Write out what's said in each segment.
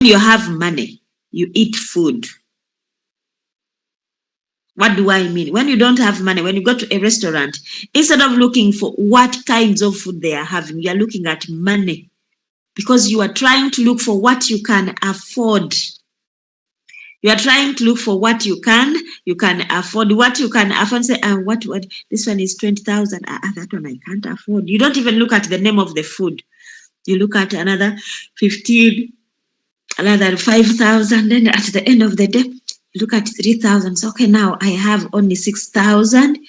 you have money, you eat food. What do I mean? When you don't have money, when you go to a restaurant, instead of looking for what kinds of food they are having, you are looking at money, because you are trying to look for what you can afford. You are trying to look for what you can afford, what you can afford. Say, what this one is 20,000. That one I can't afford. You don't even look at the name of the food. You look at another 15, another 5,000. Then at the end of the day, look at 3,000. So, okay, now I have only 6,000,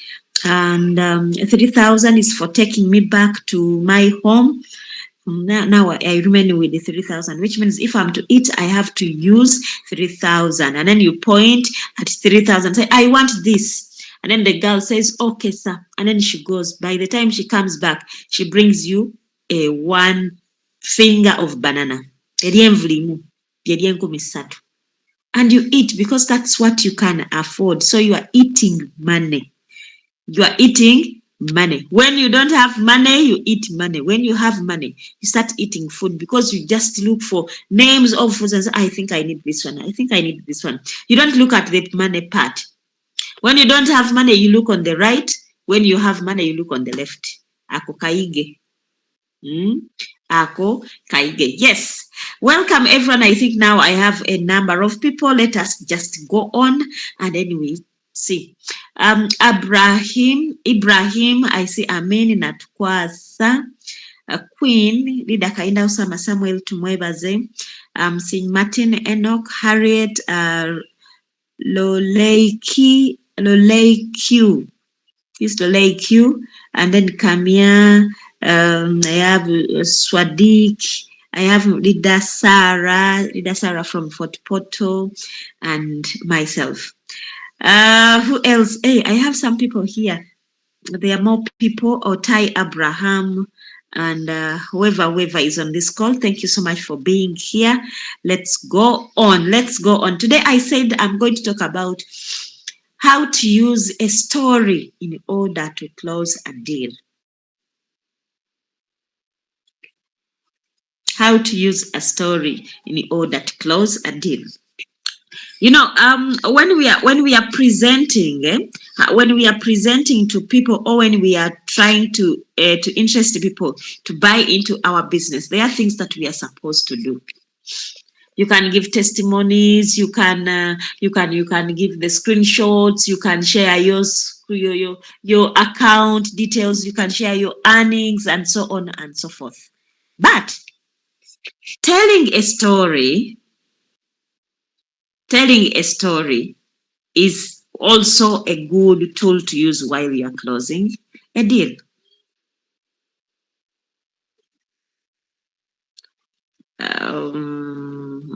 and 3,000 is for taking me back to my home. Now I remain with the 3,000, which means if I'm to eat, I have to use 3,000. And then you point at 3,000, say, I want this. And then the girl says, okay, sir. And then she goes. By the time she comes back, she brings you a 1 finger of banana. And you eat, because that's what you can afford. So you are eating money. You are eating money. When you don't have money, you eat money. When you have money, you start eating food, because you just look for names of foods and say, I think I need this one. I think I need this one. You don't look at the money part. When you don't have money, you look on the right. When you have money, you look on the left. Ako kaige. Ako kaige. Yes. Welcome, everyone. I think now I have a number of people. Let us just go on, and anyway, see. Ibrahim, I see Amen Natkwasa, Queen, Lida Kainda Usama Samuel Tumwebaze, seeing Martin Enoch, Harriet, Lolei Q, and then Kamia, I have Swadik, I have Lida Sarah from Fort Portal, and myself. Who else? Hey, I have some people here. There are more people. Otai Abraham and whoever is on this call. Thank you so much for being here. Let's go on. Today I said I'm going to talk about how to use a story in order to close a deal. How to use a story in order to close a deal. You know, when we are presenting to people, or when we are trying to interest people to buy into our business, there are things that we are supposed to do. You can give testimonies. You can give the screenshots. You can share your account details. You can share your earnings and so on and so forth. But telling a story is also a good tool to use while you are closing a deal. I'm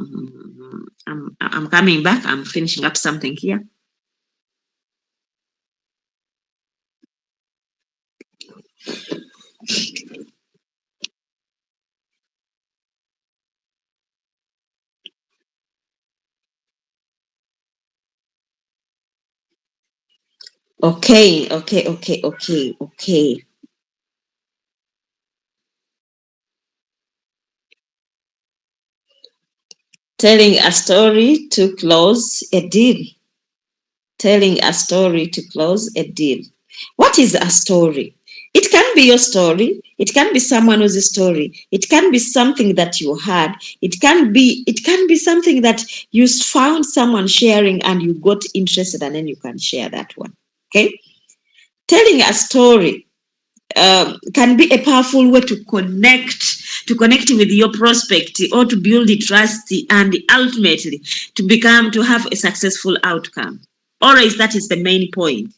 coming back. I'm finishing up something here. Okay. Telling a story to close a deal. What is a story? It can be your story. It can be someone else's story. It can be something that you had. It can be something that you found someone sharing and you got interested, and then you can share that one. Okay? Telling a story can be a powerful way to connect with your prospect, or to build the trust, and ultimately to have a successful outcome. Always, that is the main point.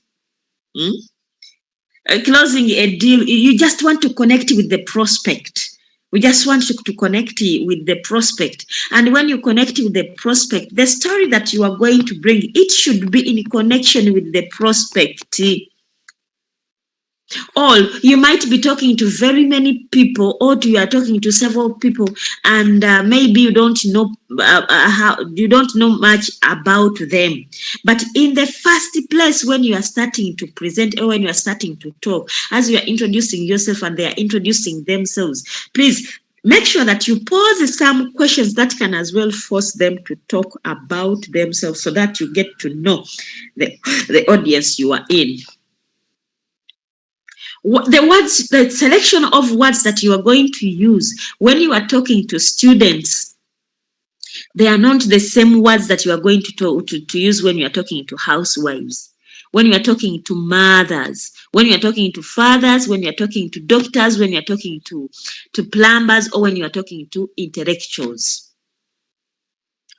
Closing a deal, you just want to connect with the prospect. We just want to connect with the prospect. And when you connect with the prospect, the story that you are going to bring, it should be in connection with the prospect. Or you might be talking to very many people, or you are talking to several people, and maybe you don't know much about them. But in the first place, when you are starting to present, or when you are starting to talk, as you are introducing yourself and they are introducing themselves, please Make sure that you pose some questions that can as well force them to talk about themselves so that you get to know the audience you are in. The selection of words that you are going to use when you are talking to students, they are not the same words that you are going to use when you are talking to housewives, when you are talking to mothers, when you are talking to fathers, when you are talking to doctors, when you are talking to plumbers, or when you are talking to intellectuals.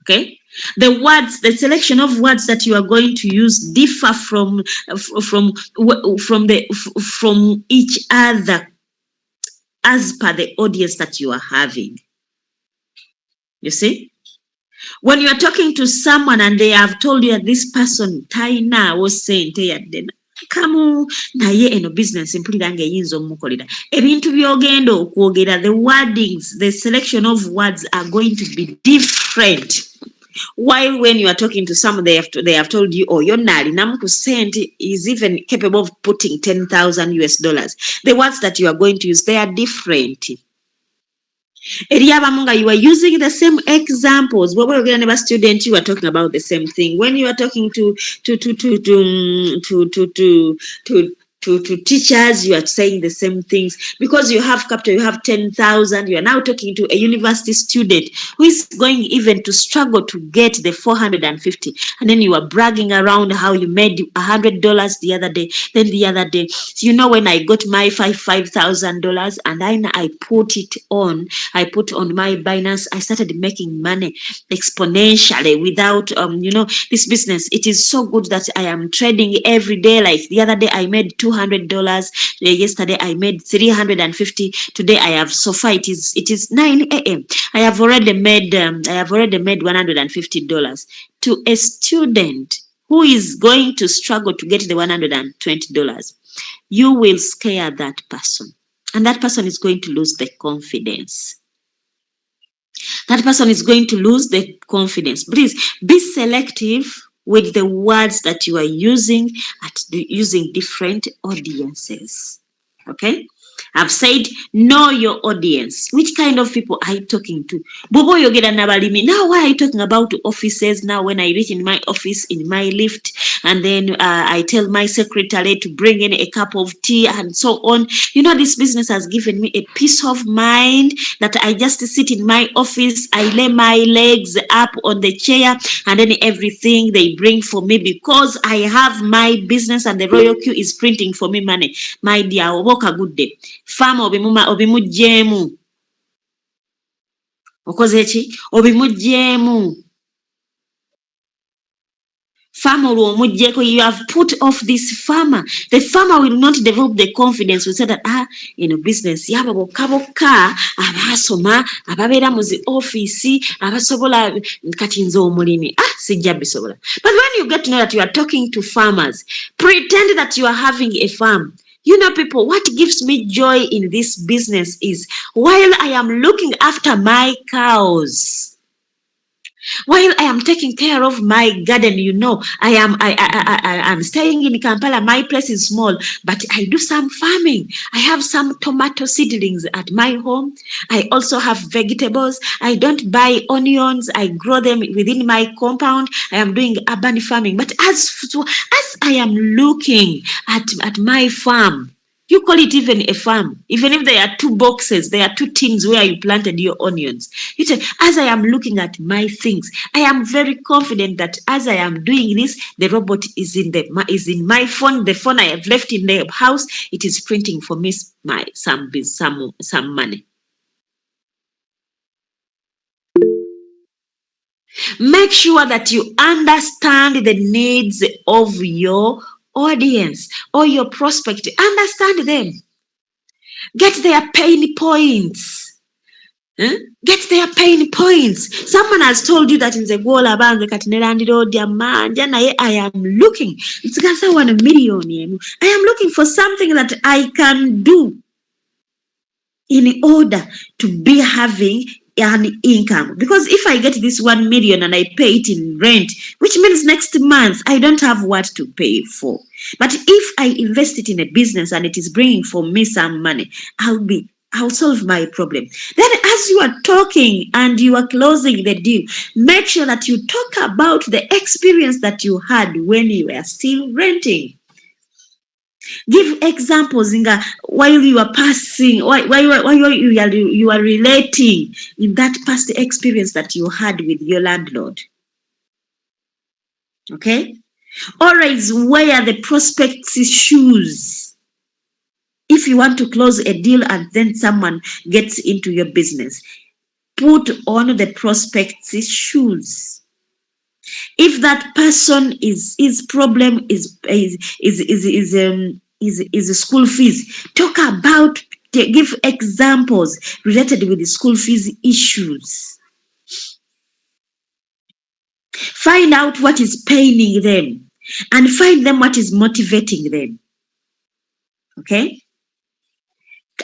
Okay? The selection of words that you are going to use differ from each other as per the audience that you are having. You see? When you are talking to someone and they have told you that this person Taina was saying kamu naye eno business mpulira ng'eyinza omukolera ebintu by'ogenda okwogera, the wordings, the selection of words are going to be different. While when you are talking to someone, they have told you, oh, Yonali Namku is even capable of putting $10,000. The words that you are going to use, they are different. You are using the same examples. When we're going to student, you are talking about the same thing. When you are talking to teachers, you are saying the same things. Because you have capital, you have 10,000. You are now talking to a university student who is going even to struggle to get the 450, and then you are bragging around how you made $100 the other day. Then the other day, when I got my $5,000 and I put on my Binance, I started making money exponentially without this business. It is so good that I am trading every day. Like the other day, I made $200. Yesterday, I made $350. Today, I have so far it is 9 a.m. I have already made $150 to a student who is going to struggle to get the $120. You will scare that person, and that person is going to lose the confidence. That person is going to lose the confidence. Please be selective with the words that you are using using different audiences. Okay? I've said, know your audience. Which kind of people are you talking to? Bobo Yogeda Nabalimi. Now, why are you talking about offices? Now, when I reach in my office, in my lift, and then I tell my secretary to bring in a cup of tea and so on. This business has given me a peace of mind that I just sit in my office. I lay my legs up on the chair, and then everything they bring for me because I have my business and the Royal Q is printing for me money. My dear, walk a good day. Fama obimujjemu okoze ki obimujjemu farmer omujjeko. You have put off this farmer. The farmer will not develop the confidence. We say that business yaba bokka abasoma ababeera mu zi office abasobola kati nze omulimi sijja bisobola. But when you get to know that you are talking to farmers, pretend that you are having a farm. People, what gives me joy in this business is while I am looking after my cows, while I am taking care of my garden, I am staying in Kampala. My place is small, but I do some farming. I have some tomato seedlings at my home. I also have vegetables. I don't buy onions. I grow them within my compound. I am doing urban farming. But as I am looking at my farm, you call it even a farm. Even if there are 2 boxes, there are 2 tins where you planted your onions. You say, as I am looking at my things, I am very confident that as I am doing this, the robot is in my phone. The phone I have left in the house, it is printing for me some money. Make sure that you understand the needs of your audience or your prospect. Understand them. Get their pain points. Get their pain points. Someone has told you that in the goal I am looking. It's got 1 million. I am looking for something that I can do in order to be having an income. Because if I get this 1 million and I pay it in rent, which means next month I don't have what to pay for. But if I invest it in a business and it is bringing for me some money, I'll be I'll solve my problem. Then as you are talking and you are closing the deal, make sure that you talk about the experience that you had when you were still renting. Give examples while you are passing, while you are relating in that past experience that you had with your landlord. Okay? Always wear the prospect's shoes. If you want to close a deal and then someone gets into your business, put on the prospect's shoes. If that person his problem is school fees, talk about, give examples related with the school fees issues. Find out what is paining them and find them what is motivating them. Okay?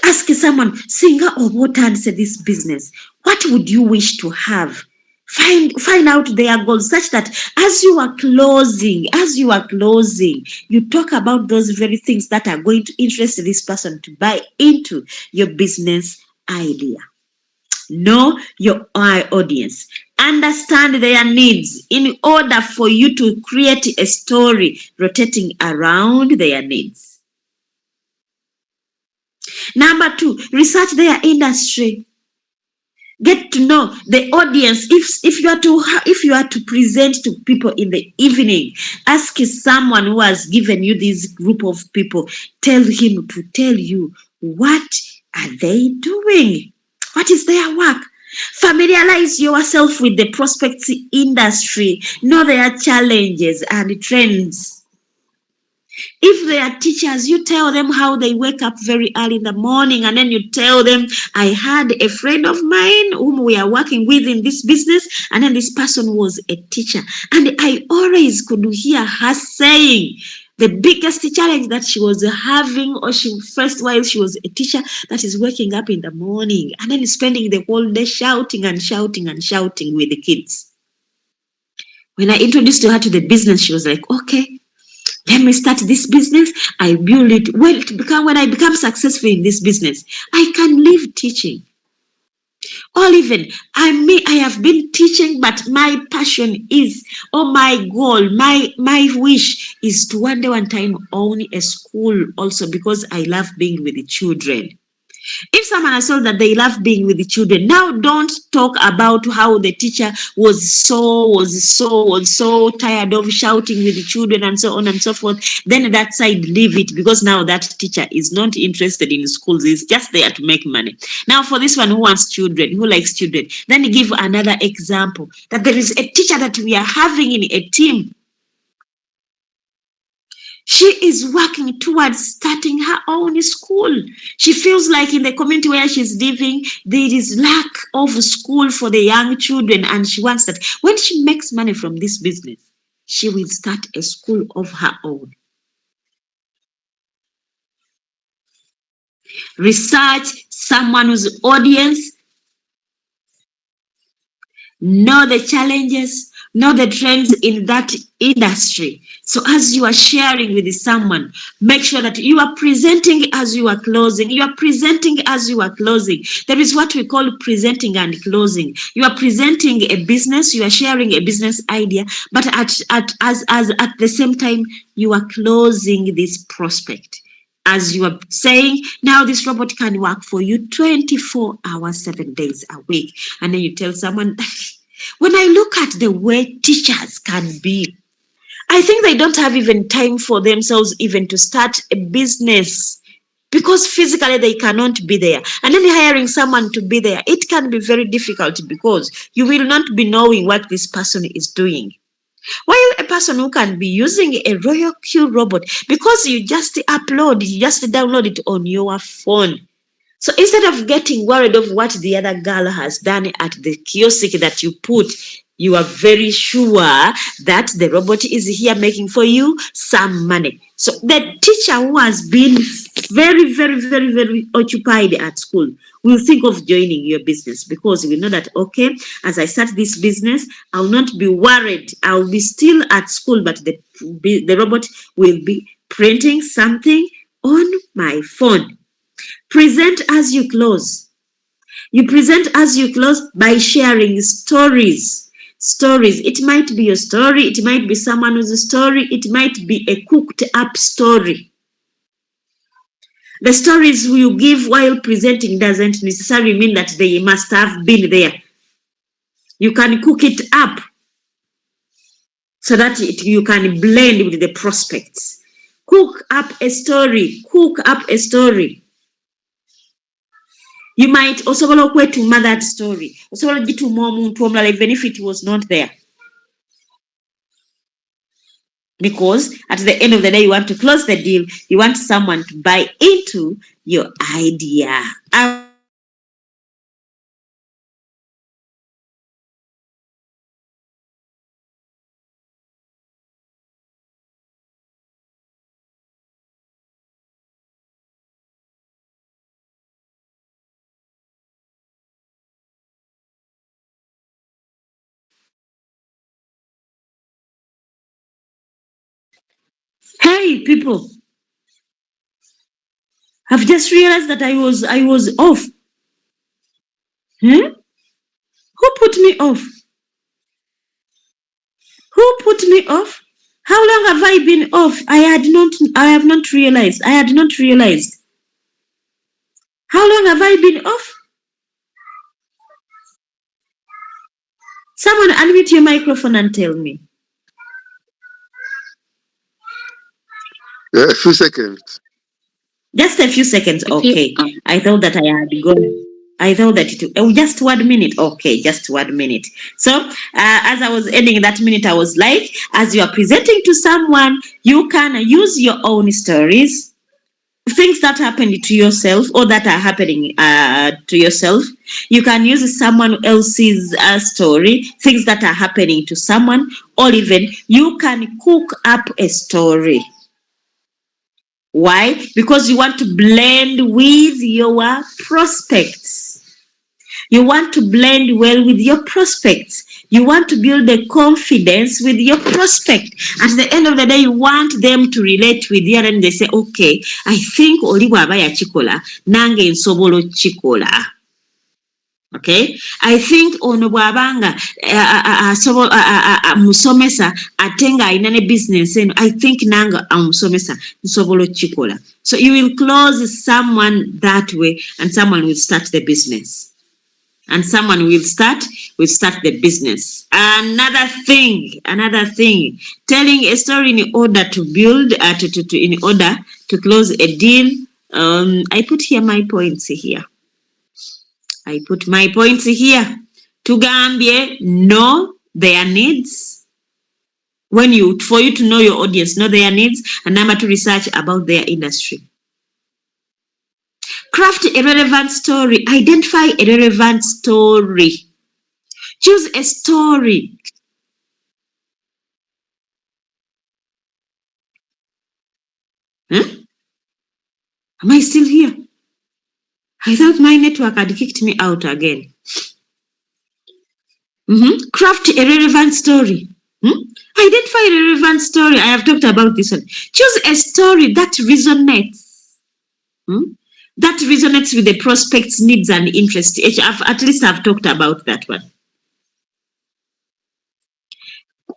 Ask someone, Singer or what answer this business, what would you wish to have? Find out their goals such that as you are closing, you talk about those very things that are going to interest this person to buy into your business idea. Know your audience. Understand their needs in order for you to create a story rotating around their needs. Number 2, research their industry. Get to know the audience. If you are to present to people in the evening, ask someone who has given you this group of people, tell him to tell you what are they doing, what is their work. Familiarize yourself with the prospects industry. Know their challenges and trends. If they are teachers, you tell them how they wake up very early in the morning, and then you tell them, I had a friend of mine whom we are working with in this business, and then this person was a teacher. And I always could hear her saying the biggest challenge that she was having, or while she was a teacher, that is waking up in the morning and then spending the whole day shouting and shouting and shouting with the kids. When I introduced her to the business, she was like, okay, let me start this business. I build it. When I become successful in this business, I can leave teaching. Or even, I have been teaching, but my passion is, or my goal, my wish is to one time own a school also, because I love being with the children. If someone has told that they love being with the children, now don't talk about how the teacher was so tired of shouting with the children and so on and so forth. Then that side, leave it, because now that teacher is not interested in schools. He's just there to make money. Now for this one who wants children, who likes children, then give another example that there is a teacher that we are having in a team. She is working towards starting her own school. She feels like in the community where she's living, there is lack of school for the young children, and she wants that when she makes money from this business, she will start a school of her own. Research someone's audience. Know the challenges, know the trends in that industry. So as you are sharing with someone, make sure that you are presenting as you are closing. You are presenting as you are closing. There is what we call presenting and closing. You are presenting a business, you are sharing a business idea, but at the same time, you are closing this prospect. As you are saying, now this robot can work for you 24 hours, 7 days a week. And then you tell someone, when I look at the way teachers can be, I think they don't have even time for themselves even to start a business, because physically they cannot be there. And then hiring someone to be there, it can be very difficult, because you will not be knowing what this person is doing. While a person who can be using a Royal Q robot, because you just download it on your phone. So instead of getting worried of what the other girl has done at the kiosk that you put, you are very sure that the robot is here making for you some money. So the teacher who has been very, very, very, very occupied at school will think of joining your business, because we know that, okay, as I start this business, I'll not be worried. I'll be still at school, but the robot will be printing something on my phone. Present as you close. You present as you close by sharing stories. Stories. It might be your story. It might be someone else's story. It might be a cooked up story. The stories you give while presenting doesn't necessarily mean that they must have been there. You can cook it up so that you can blend with the prospects. Cook up a story. Cook up a story. You might also okwetuuma that story. Osobola gituuma omuntu omulala even if it was not there. Because at the end of the day, you want to close the deal. You want someone to buy into your idea. Hey, people. I've just realized that I was off. Hmm? Who put me off? Who put me off? How long have I been off? I have not realized. I had not realized. How long have I been off? Someone unmute your microphone and tell me. A few seconds. Just a few seconds. Okay. I thought that I had gone. I thought that just 1 minute. Okay, just 1 minute. So as I was ending that minute, I was like, as you are presenting to someone, you can use your own stories, things that happened to yourself or that are happening to yourself. You can use someone else's story, things that are happening to someone, or even you can cook up a story. Why? Because you want to blend with your prospects. You want to blend well with your prospects. You want to build a confidence with your prospect. At the end of the day, you want them to relate with you and they say, okay, I think oli bw'aba yakikola, nange nsobola okukikola. Okay, I think ono bw'abanga musomesa ate nga alina ne business eno, I think nanga amusomesa nsobola okukikola. So you will close someone that way and someone will start the business. And someone will start the business. Another thing, telling a story in order to build, in order to close a deal. I put here my points here. I put my points here. Tugambye, know their needs. For you to know your audience, know their needs, and number two, research about their industry. Craft a relevant story. Identify a relevant story. Choose a story. Huh? Am I still here? I thought my network had kicked me out again. Craft a relevant story. Identify a relevant story. I have talked about this one. Choose a story that resonates. That resonates with the prospect's needs and interests. At least I've talked about that one.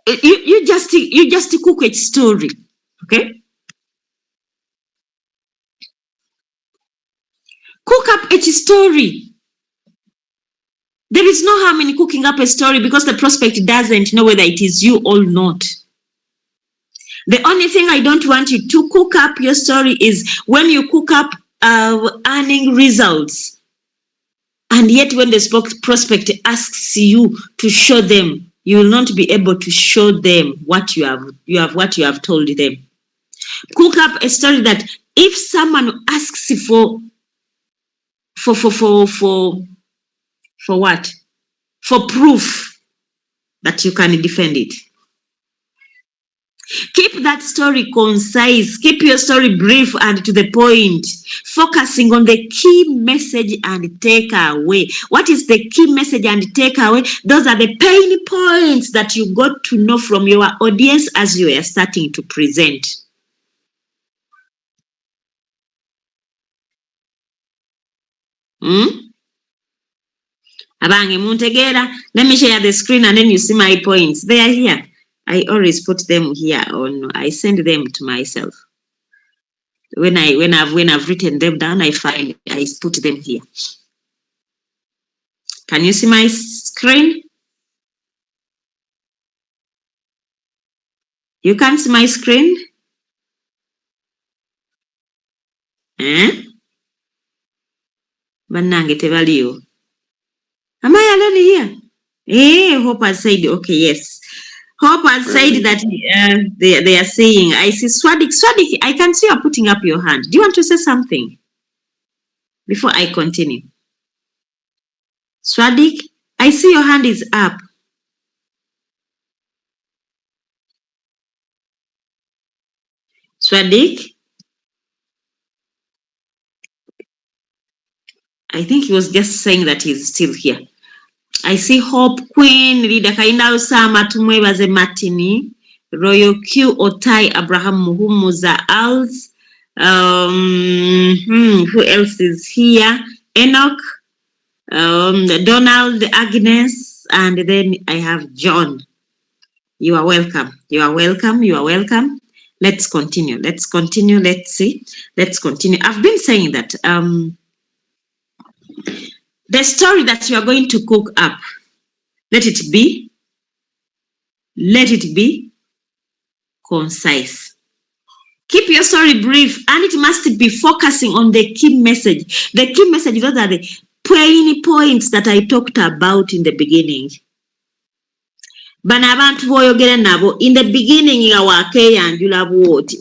You just cook a story, okay? Cook up a story. There is no harm in cooking up a story because the prospect doesn't know whether it is you or not. The only thing I don't want you to cook up your story is when you cook up earning results, and yet when the prospect asks you to show them, you will not be able to show them what you have told them. Cook up a story that if someone asks for what? For proof that you can defend it. Keep that story concise. Keep your story brief and to the point, focusing on the key message and takeaway. What is the key message and takeaway? Those are the pain points that you got to know from your audience as you are starting to present. Abange muntegera. Let me share the screen and then you see my points. They are here. I always put them here on. I send them to myself. When I've written them down, I put them here. Can you see my screen? You can't see my screen? Banange tebaliyo. Am I alone here? Hope has said, okay, yes. Hope has said that they are saying, I see Swadik, I can see you're putting up your hand. Do you want to say something before I continue? Swadik, I see your hand is up. Swadik? I think he was just saying that he's still here. I see Hope, Queen, Leader Kainda Osama, Tumwebaze Martini, Royal Q, Otai, Abraham Muhumuza, Als. Who else is here? Enoch, Donald, Agnes, and then I have John. You are welcome. You are welcome. You are welcome. Let's continue. Let's continue. Let's see. Let's continue. I've been saying that the story that you are going to cook up, let it be concise. Keep your story brief, and it must be focusing on the key message. The key message, those are the plain points that I talked about in the beginning. In the beginning,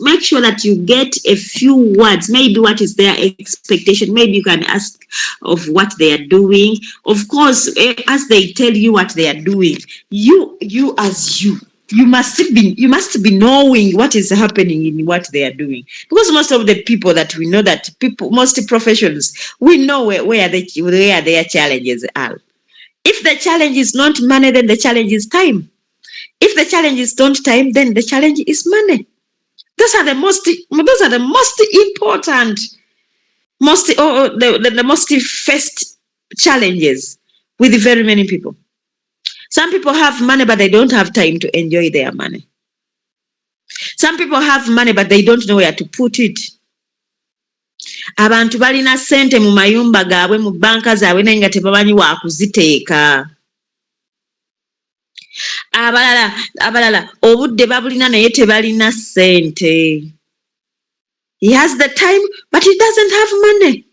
make sure that you get a few words, maybe what is their expectation, maybe you can ask of what they are doing. Of course, as they tell you what they are doing, you must be knowing what is happening in what they are doing, because most of the people that we know, that most professions, we know where their challenges are. If the challenge is not money, then the challenge is time. If the challenge is not time, then the challenge is money. Those are the most important, the most first challenges with very many people. Some people have money, but they don't have time to enjoy their money. Some people have money, but they don't know where to put it. Abantu balina sente mu mayumba gaabwe mu banka zaabwe naye nga tebamanyi wa kuziteeka. Abalala obudde babulina naye tebalina sente. He has the time, but he doesn't have money.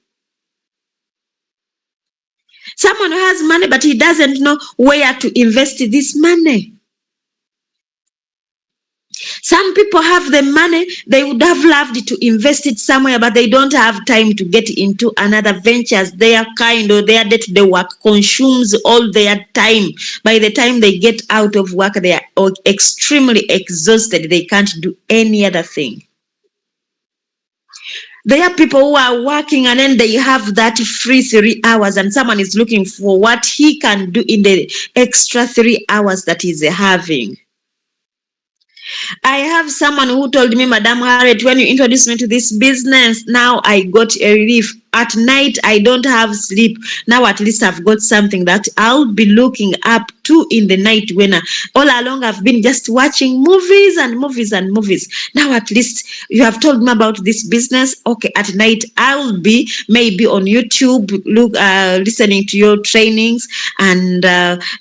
Someone who has money, but he doesn't know where to invest this money. Some people have the money, they would have loved to invest it somewhere, but they don't have time to get into another ventures. Their kind or their day-to-day work consumes all their time. By the time they get out of work, they are extremely exhausted. They can't do any other thing. There are people who are working and then they have that free 3 hours, and someone is looking for what he can do in the extra 3 hours that he's having. I have someone who told me, Madam Harriet, when you introduced me to this business, now I got a relief. At night, I don't have sleep. Now at least I've got something that I'll be looking up to in the night, when all along I've been just watching movies and movies and movies. Now at least you have told me about this business. Okay, at night I'll be maybe on YouTube, listening to your trainings, and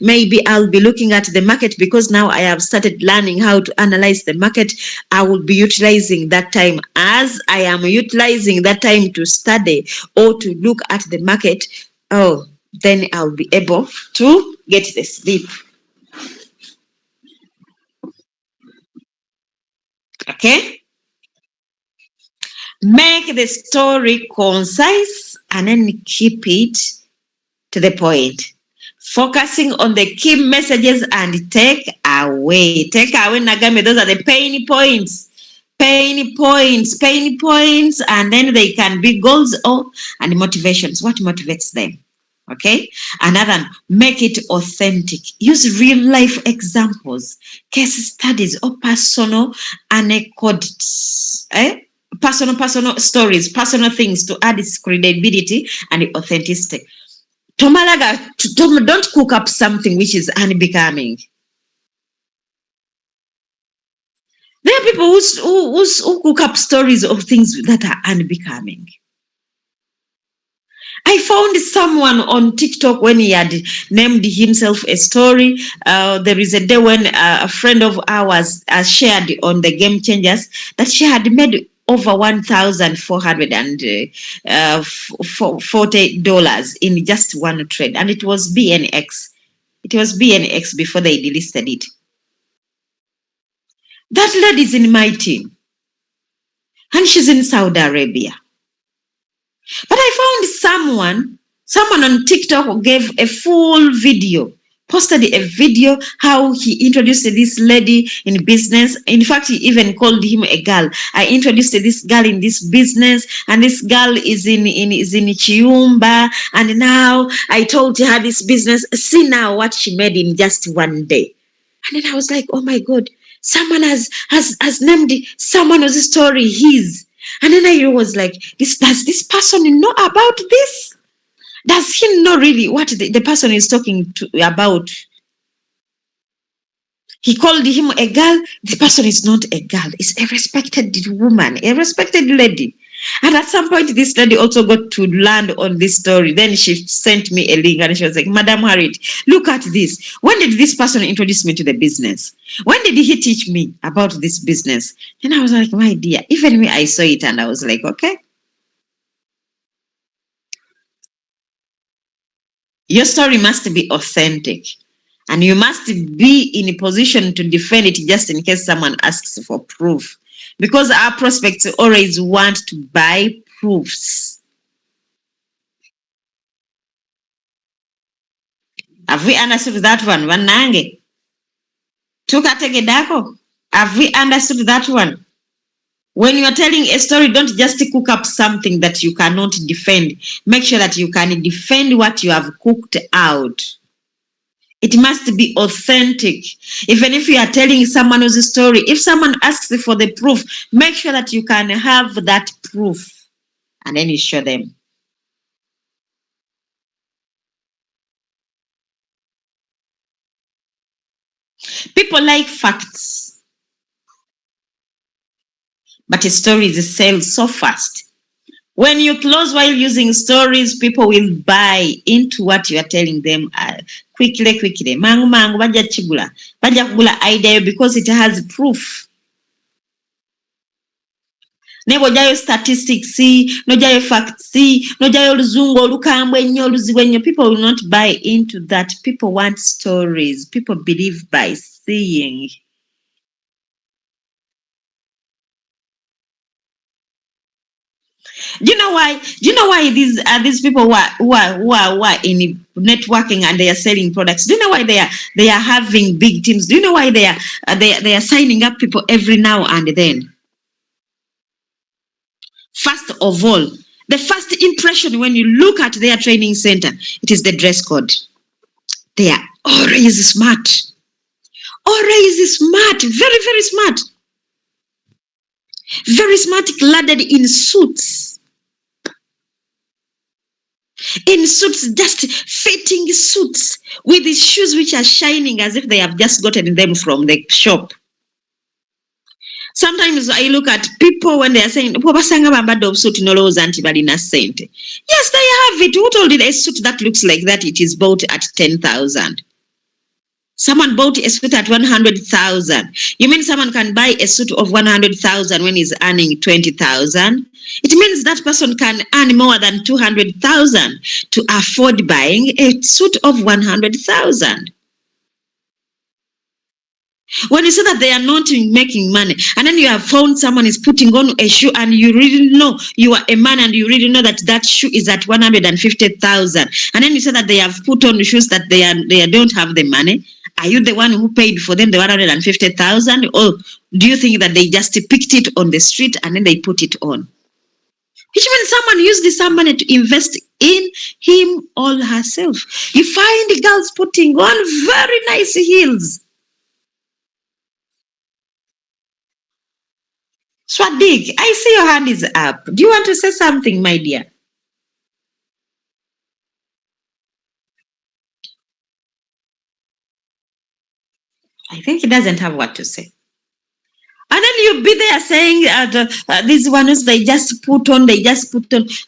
maybe I'll be looking at the market, because now I have started learning how to analyze the market. I will be utilizing that time. As I am utilizing that time to study or to look at the market, then I'll be able to get the sleep. Okay? Make the story concise and then keep it to the point. Focusing on the key messages and take away. Take away, Nagame, those are the pain points. Pain points, and then they can be goals and motivations. What motivates them? Okay. Another, make it authentic. Use real life examples, case studies, or personal anecdotes. personal stories, personal things to add its credibility and authenticity. Tomalaga, don't cook up something which is unbecoming. There are people who cook up stories of things that are unbecoming. I found someone on TikTok when he had named himself a story. There is a day when a friend of ours shared on the Game Changers that she had made over $1,440 in just one trade, and it was BNX. It was BNX before they delisted it. That lady is in my team, and she's in Saudi Arabia. But I found someone on TikTok gave a full video, posted a video how he introduced this lady in business. In fact, he even called him a girl. I introduced this girl in this business, and this girl is in Chiumba, and now I told her this business. See now what she made in just one day. And then I was like, oh my God, someone has named someone's story his. And then I was like, does this person know about this? Does he know really what the person is talking about? He called him a girl. The person is not a girl. It's a respected woman, a respected lady. And at some point, this lady also got to land on this story. Then she sent me a link and she was like, Madam Harriet, look at this. When did this person introduce me to the business? When did he teach me about this business? And I was like, my dear, even me, I saw it and I was like, okay. Your story must be authentic. And you must be in a position to defend it just in case someone asks for proof. Because our prospects always want to buy proofs. Have we understood that one? Wanange? Tukategedako? Have we understood that one? When you are telling a story, don't just cook up something that you cannot defend. Make sure that you can defend what you have cooked out. It must be authentic. Even if you are telling someone else's story, if someone asks for the proof, make sure that you can have that proof. And then you show them. People like facts. But stories sell so fast. When you close while using stories, people will buy into what you are telling them quickly. Mangu baja chigula. Baja kugula idea because it has proof. Nebo jayo statistics, no jayo facts, no jayo luzungu, olukambwe nnyo, oluzibu nnyo. People will not buy into that. People want stories. People believe by seeing. Do you know why? Do you know why these people who are in networking and they are selling products? Do you know why they are having big teams? Do you know why they are signing up people every now and then? First of all, the first impression when you look at their training center, it is the dress code. They are always smart. Always smart. Very, very smart. Very smart, cladded in suits. In suits, just fitting suits with these shoes which are shining as if they have just gotten them from the shop. Sometimes I look at people when they are saying, yes, they have it. Who told it a suit that looks like that? It is bought at 10,000. Someone bought a suit at 100,000. You mean someone can buy a suit of 100,000 when he's earning 20,000? It means that person can earn more than 200,000 to afford buying a suit of 100,000. When you say that they are not making money, and then you have found someone is putting on a shoe, and you really know you are a man, and you really know that that shoe is at 150,000, and then you say that they have put on shoes that they don't have the money. Are you the one who paid for them the 150,000, or do you think that they just picked it on the street and then they put it on? Which means someone used some money to invest in him or herself. You find girls putting on very nice heels. Swadig, I see your hand is up. Do you want to say something, my dear? I think he doesn't have what to say. And then you'll be there saying, these ones they just put on.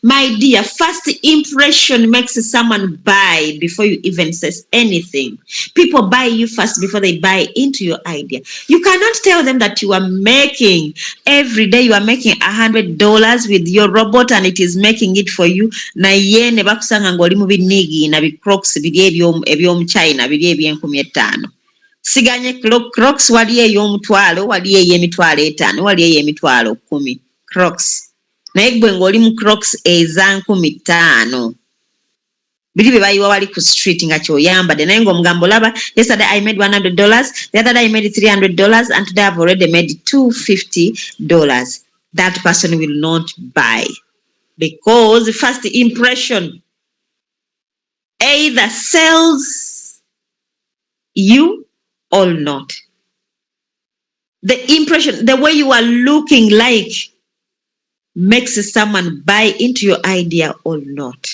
My dear, first impression makes someone buy before you even say anything. People buy you first before they buy into your idea. You cannot tell them that you are making, every day you are making $100 with your robot and it is making it for you. Na ye ne bakusanga ng'oli mu binigi na bicrocs biri eby'omu China biri eby'enkumi etaano. Siganye Crocs wali ey'omutwalo, wali ey'emitwalo 5, wali ey'emitwalo 10. Crocs. Naye gwe ng'oli mu Crocs eza 15. Biri bye bayiwa wali ku street nga ky'oyambadde. Naye ng'omugambo laba, yesterday I made $100, the other day I made $300, and today I've already made $250. That person will not buy. Because first impression either sells you or not. The impression, the way you are looking like makes someone buy into your idea or not.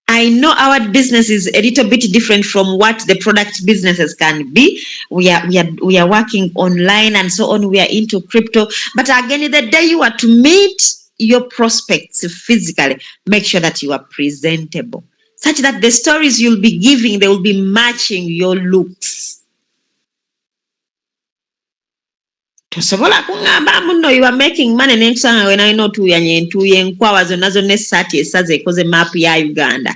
I know our business is a little bit different from what the product businesses can be. We are working online and so on. We are into crypto. But again, the day you are to meet your prospects physically, make sure that you are presentable, such that the stories you'll be giving, they will be matching your looks. Tosobola kungamba muno you are making money nenkusanga when I know tuye nkwawa zonna zonna essati esaze ekoze map ya Uganda.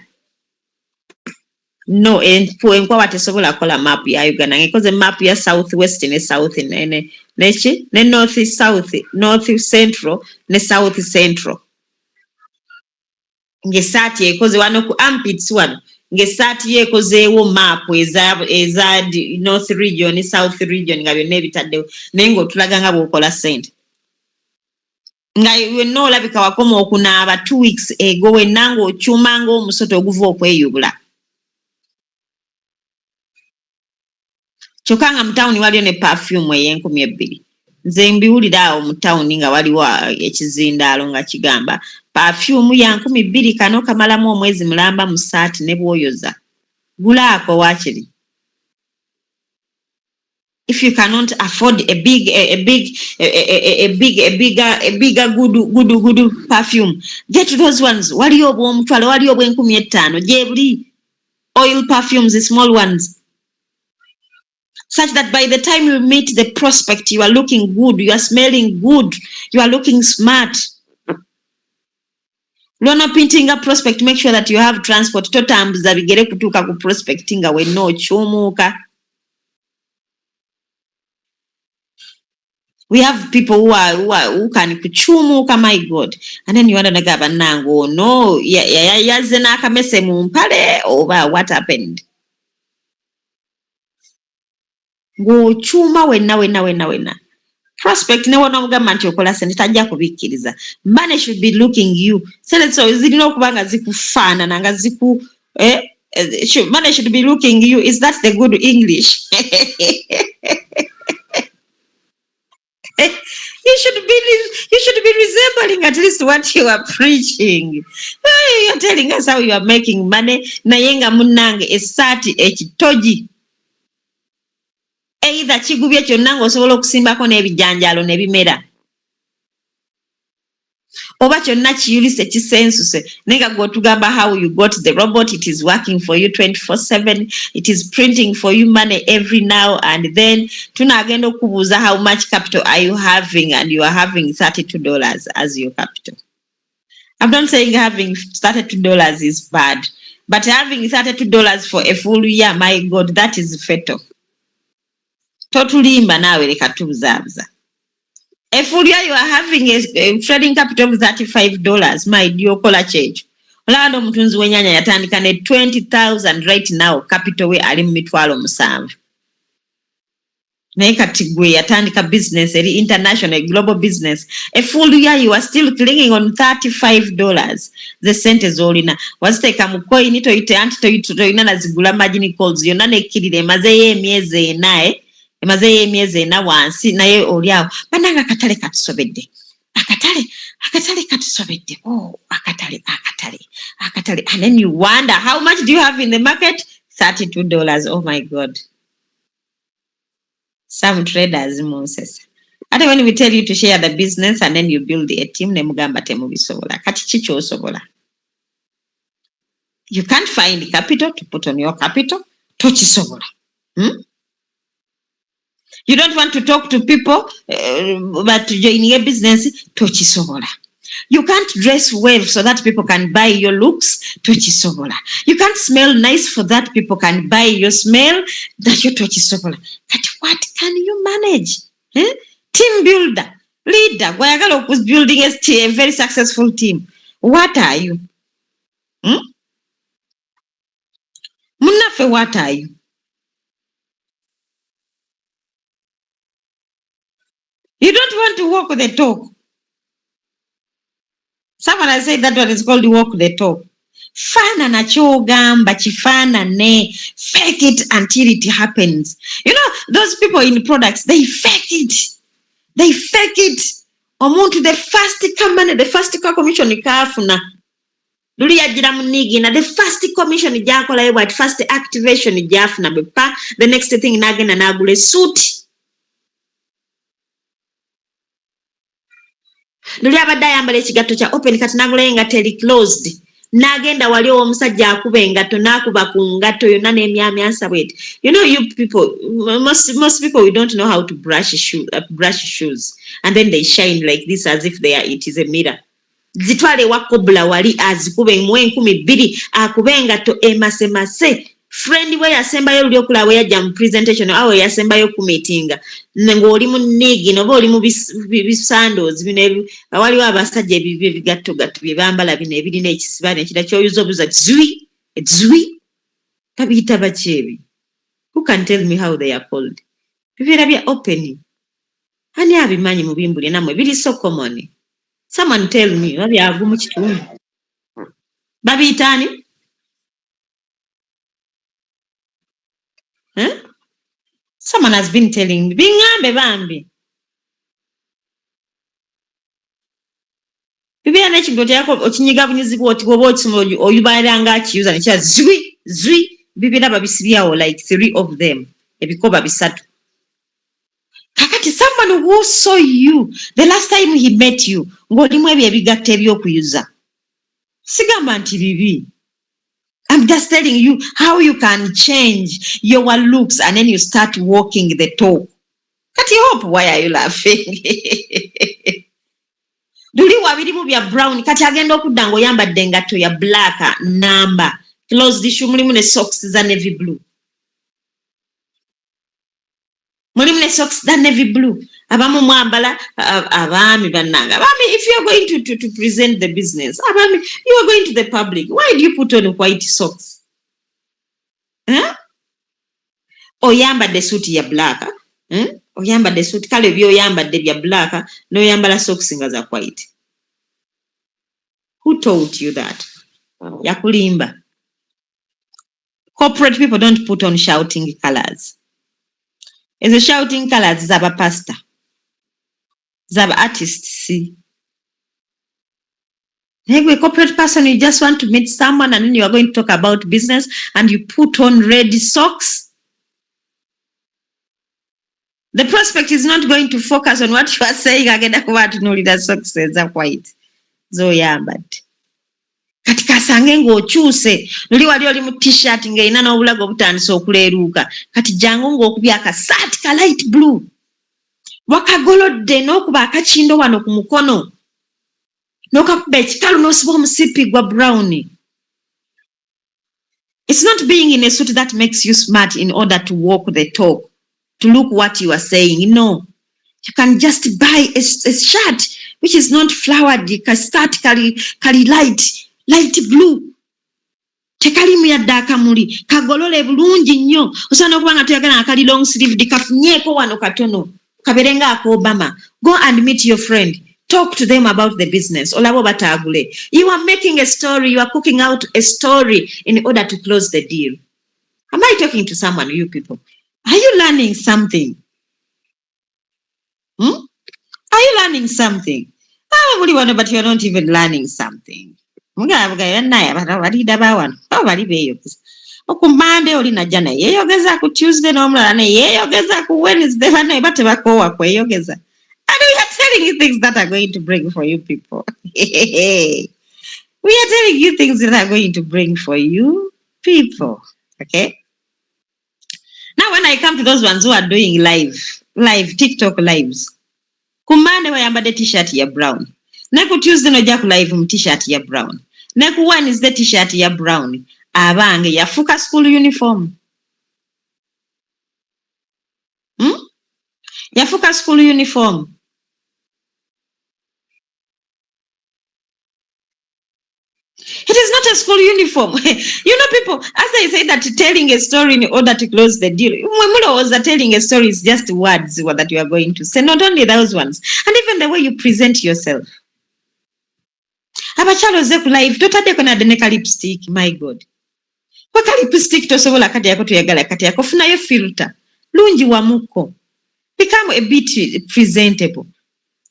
No, enkwawa tesobola kola map ya Uganda ngekoze map ya southwest ne south ne north south, north central ne south central. Ngesati ekoze wano ku armpits wano. Ngesati yekozeewo map eza north region, south region nga byonna ebitaddewo naye ng'otulaga nga bw'okola ssente. Nga wenna olabika wakoma okunaaba 2 weeks ago wenna ng'okyuma ng'omusota oguva okweyubula. Kyokka nga mu tawuni waliyo ne perfume ey'$2,000. Nze mbiwulira awo mu tawuni nga waliwo ekizindaalo nga kigamba perfume ya $2,000 kano kamalamu omwezi mulamba mu saati ne bw'oyoza. Gulaako waakiri. If you cannot afford a bigger good perfume, get those ones. Waliyo obw'omutwalo, waliyo obw'N15. Gye buli oil perfumes, the small ones. Such that by the time you meet the prospect, you are looking good, you are smelling good, you are looking smart. Lona pintinga prospect, make sure that you have transport. Totambuza bigere kutuuka ku prospectinga wenna okyumuuka. We have people who can kuchumuka, my God. And then you want to gaba nango, no, yazze n'akamese mu mpale, over what happened? Ng'okyuma wenna. Prospect ne wona mugamba nti okola sente tajja kubikkiriza. Money should be looking you. Sente so zirina okuba nga zikufaanana nga money should be looking you. Is that the good English? You should be resembling at least what you are preaching. You're telling us how you are making money. Naye nga munnange essaati ekitogi. Either kigubye kyonna ng'osobola okusimbako n'ebijanjaalo ne bimera. Oba kyonna kiyulise kisensuse naye nga gw'otugamba how you got the robot, it is working for you 24/7, it is printing for you money every now and then. Tunaagenda okubuuza how much capital are you having, and you are having $32 as your capital. I'm not saying having $32 is bad, but having $32 for a full year, my God, that is fatal. Totulimba nawe leka tubuzaabuza. A full year you are having a trading capital of $35, my dear kola change. Olando mutunzi w'ennyanya yatandika ne $20,000 right now, capital we ali mu mitwalo 7. Naye kati gwe yatandika business eri international, global business. A full year you are still clinging on $35. The sente zolina waziteeka mu coin toyite anti toyina nazigula margin calls yonna nekkirira emazeyo emyezi 4 emaze emyezi na wansi naye oliawo bananga akatale katusobedde akatale katusobedde akatale and then you wonder how much do you have in the market? $32. Oh my God. Some traders Moses. Ate when we tell you to share the business and then you build a team nemugamba temubisobola kati chicho osobola. You can't find capital to put on your capital tochisobola. You don't want to talk to people but joining a business tochisobola. You can't dress well so that people can buy your looks tochisobola. You can't smell nice for that people can buy your smell that you tochisobola. But what can you manage? Team builder, leader, wayagala was building a very successful team. What are you? Munafe, what are you? You don't want to walk the talk. Someone has said that one is called walk the talk. Fana na chogamba chifana ne, fake it until it happens. You know, those people in products, they fake it. They fake it. Omuntu the first company, the first commission ikafuna. Luli yajira munigi na the first commission jakola what first activation jafuna bepa. The next thing nagena nagule suit. Luli abadde ayambala ekigatto kya open kati nagulaye nga teri closed. Nagenda wali omusajja akuba engatto nakuba ku ngatto yonna n'emyamyansa bweti. You know, you people, most people, we don't know how to brush shoes, and then they shine like this as if it is a mirror. Zitwale wakobula wali azikube mu 12 akube engatto emasemase. Friend we yasembayo luli okula we yajja mu presentation awe yasembayo ku meeting ng'oli mu nigi noba oli mu bisandozi bino waliwo abasajja ebibyo ebigatto bye bambala bino ebirina ekisiba nekira kyoyuza obuza zwi kabiyita bakyebi. Who can tell me how they are called? Bibeera bya opening ani abimanyi mu bimbuli namwe biri so common. Someone tell me babyavu mu kitundu babiyita ani? Someone has been telling me, bingambe bambi. Bibia na chigote yako ochinyiga bunyizibwa oti woba okisomo oyubalira nga akiyuza nekya zwi bibira babisibyawo like 3 of them ebikoba bisatu. Kakati someone who saw you the last time he met you ng'olimu ebyo ebigatto ebyokuyuza sigamba nti bibi. I'm just telling you how you can change your looks and then you start walking the talk. Kati hope, why are you laughing? Duli wabirimu bya brown kati agenda okudda ng'oyambadde engatto ya black number closed issue mulimu ne socks za navy blue. Mulimu ne socks za navy blue. Abamu mwambala abami bannanga. Abami, if you are going to present the business, abami, you are going to the public. Why do you put on white socks? Oyambadde suit ya black. Oyambadde suit kale byoyambadde bya black no yambala socks nga za white. Who told you that? Yakulimba. Corporate people don't put on shouting colors. Is a shouting colors zaba pastor. Zaba artists, see. Maybe a corporate person, you just want to meet someone and then you are going to talk about business and you put on red socks. The prospect is not going to focus on what you are saying. Again, what no leader socks are white. So yeah, but katika sange ng'okyuse luli wali oli mu t-shirt ng'erina n'obulago butandisa okuleeruuka kati jangu ng'okubya akasaati ka light blue wakagolodde n'okuba akakindo wano ku mukono n'okakuba ekikalu n'osiba omusipi gwa brown. It's not being in a suit that makes you smart in order to walk the talk, to look what you are saying. No, you can just buy a shirt which is not flowered, start kali light blue. Tekalimu yadde akamuli kagolole bulungi nnyo osana okuba nga toyagala akali long sleeve kafunyeeko wano katono kaberenga ako Obama. Go and meet your friend, talk to them about the business. Olabo batagule. You are making a story, you are cooking out a story in order to close the deal. Am I talking to someone, you people? Are you learning something? Hmm? Are you learning something? Buli wano, but you're not even learning something. Mugabuga naye abalida bawano bali beeyogeza. Ku Monday oli najja naye yeeyogeza, ku Tuesday n'omulala naye yeeyogeza, ku Wednesday banaye batebakoowa kweyogeza. And we are telling you things that are going to bring for you people. We are telling you things that are going to bring for you people. Okay? Now when I come to those ones who are doing live TikTok lives, ku Monday wayambadde t-shirt ya brown. Ne ku Tuesday nojja ku live mu t-shirt ya brown. Ne ku Wednesday t-shirt ya brown. Abange yafuuka school uniform. Yafuuka school uniform. It is not a school uniform. You know, people, as I say that telling a story in order to close the deal, Mwemulo was that telling a story is just words that you are going to say, not only those ones, and even the way you present yourself. Abakyalo ozze ku live totaddeko nadde ne ka lipstick, my God. Weka lipstick tosobola kati yako tuyagala kati yako funayo filter. Lungi wamuko. Become a bit presentable.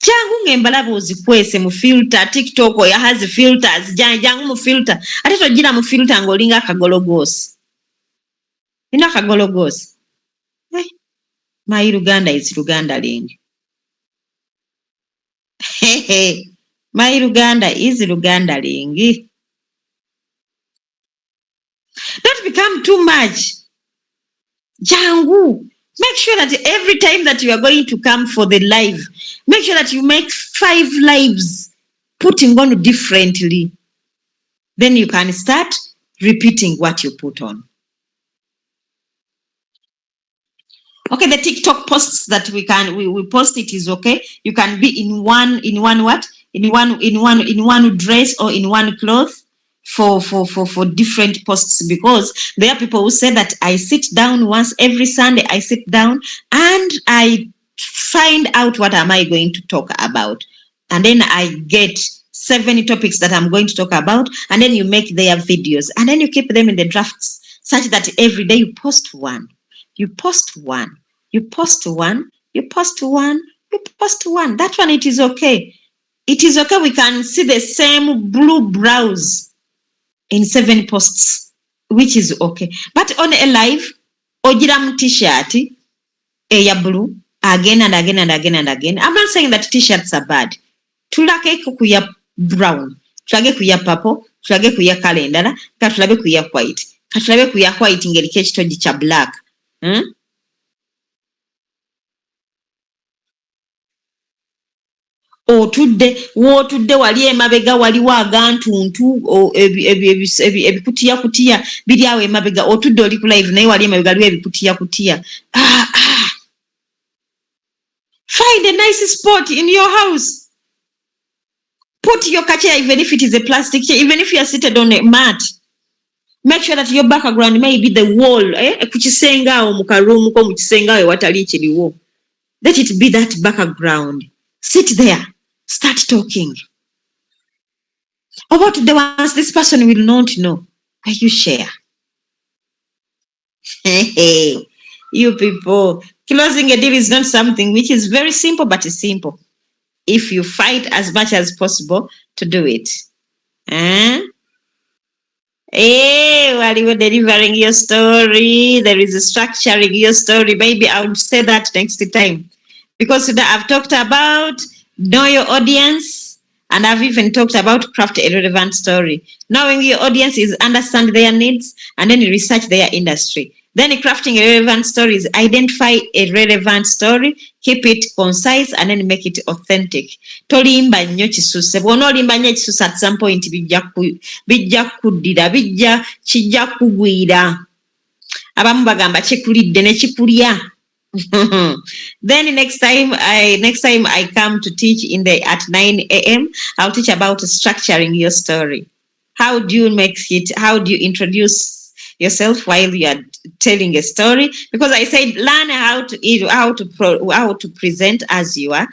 Jangu ng'embalaba ozikwese mu filter, TikTok oyo has filters, jangu mu filter. Ate togira mu filter ng'olinga akagologoosi. Nina akagologoosi. My Luganda is Lugandaling. My Luganda is Lugandaling. Don't become too much. Jangu. Make sure that every time that you are going to come for the live, make sure that you make 5 lives, putting on differently. Then you can start repeating what you put on. Okay, the TikTok posts that we post it is okay. You can be in one dress or in one cloth for different posts, because there are people who say that I sit down once every Sunday. I sit down and I find out what am I going to talk about, and then I get 7 topics that I'm going to talk about, and then you make their videos, and then you keep them in the drafts such that every day you post one. You post one. You post one. You post one. You post one. That one, it is okay. It is okay. We can see the same blue brows in 7 posts, which is okay. But on a live, ojiram t-shirt, ya blue, again and again and again and again. I'm not saying that t-shirts are bad. Tulake kuya brown, tulage kuya purple, tulage kuya kalendala, katulabe kuya white. Katulabe kuya white ngeri kekitogi kya black. Wotudde wali emabega waliwo agantuntu ebikutiya biri awo emabega, otudde oli ku live naye wali emabega waliwo ebikutiya. Find a nice spot in your house. Put your chair, even if it is a plastic chair, even if you are seated on a mat. Make sure that your background may be the wall. Kukisenga awo mu karuumu ko mu kisenga awo watali kiriwo. Let it be that background. Sit there. Start talking. About the ones this person will not know. Why you share? Hey, you people. Closing a deal is not something which is very simple, but it's simple. If you fight as much as possible to do it. While you were delivering your story, there is a structuring your story. Maybe I would say that next time. Because today I've talked about know your audience, and I've even talked about craft a relevant story. Knowing your audience is understand their needs and then research their industry. Then crafting a relevant story is identify a relevant story, keep it concise, and then make it authentic. Tolimba nnyo kisuse. Bw'onoolimba nnyo ekisusse at some point bijja kuddira, kijja kugwira. Abamu bagamba kikulidde ne kikulya. Then next time I come to teach at 9 a.m. I'll teach about structuring your story. How do you make it? How do you introduce yourself while you are telling a story? Because I said learn how to present as you are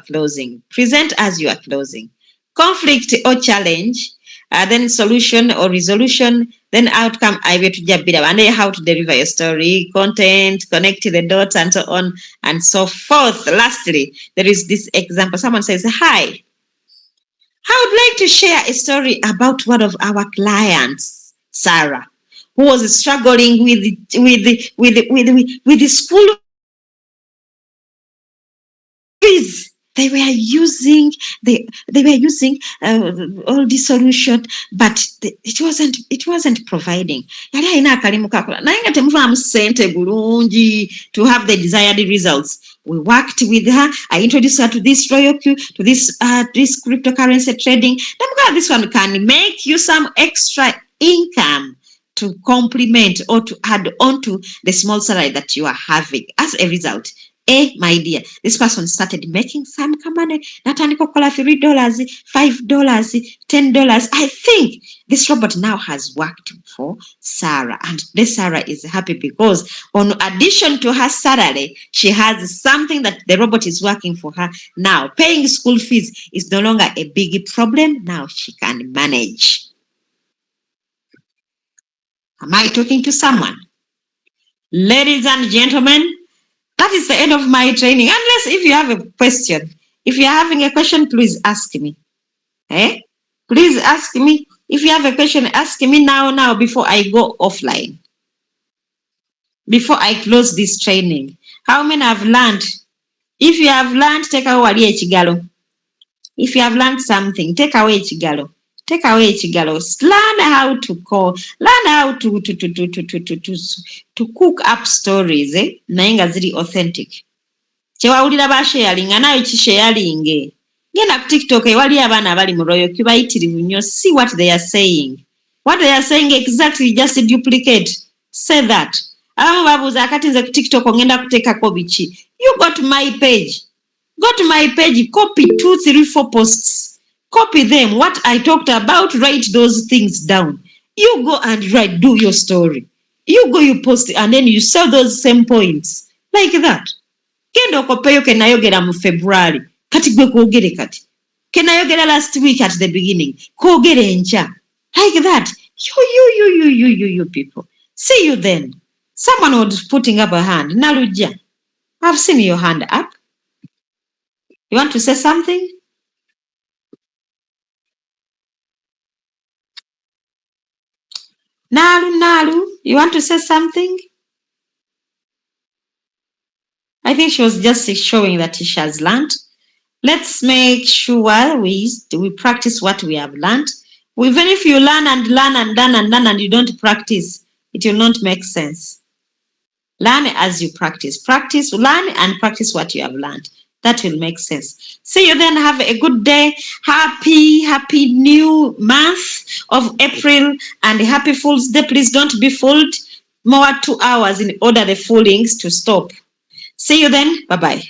closing. Present as you are closing. Conflict or challenge, then solution or resolution, Then outcome I will to Jabira and how to deliver your story, content, connect the dots, and so on and so forth. Lastly, there is this example. Someone says, "Hi, I would like to share a story about one of our clients, Sarah, who was struggling with the school fees. They were using all the solution, but it wasn't providing. Yali alina akalimu kakola naye nga temuvaamu ssente bulungi to have the desired results. We worked with her. I introduced her to this to this cryptocurrency trading. This one can make you some extra income to complement or to add on to the small salary that you are having. As a result, my dear, this person started making some money. Natandika kola $3, $5, $10. I think this robot now has worked for Sarah, and this Sarah is happy because on addition to her salary, she has something that the robot is working for her. Now, paying school fees is no longer a big problem. Now she can manage. Am I talking to someone? Ladies and gentlemen, that is the end of my training. Unless if you have a question, if you're having a question, please ask me. Please ask me. If you have a question, ask me now before I go offline. Before I close this training. How many have learned? If you have learned, take away Chigalo. If you have learned something, take away Chigalo. Take away Chigalo. Learn how to call. Learn how to cook up stories. Nainga ziri authentic. Kyewawulira basharinga nayo kisharinge. Genda ku TikTok ewali abaana abali mu royo kibayitirivu nnyo. See what they are saying. What they are saying exactly, just duplicate. Say that. Abamu babuuza akati nze ku TikTok ngenda kuteekako biki. You go to my page. Go to my page, copy 2, 3, 4 posts. Copy them. What I talked about, write those things down. You go and write, do your story. You go, you post, and then you sell those same points. Like that. Genda okopeyo ke nayogera mu February. Kati gwe koogere kati. Ke nayogera last week at the beginning. Koogere enkya. Like that. You people. See you then. Someone was putting up a hand. Naluja. I've seen your hand up. You want to say something? Nalu, you want to say something? I think she was just showing that she has learned. Let's make sure we practice what we have learned. Even if you learn and you don't practice, it will not make sense. Learn as you practice. Practice, learn and practice what you have learned. That will make sense. See you then. Have a good day. Happy new month of April and happy Fool's Day. Please don't be fooled. More 2 hours in order the foolings to stop. See you then. Bye-bye.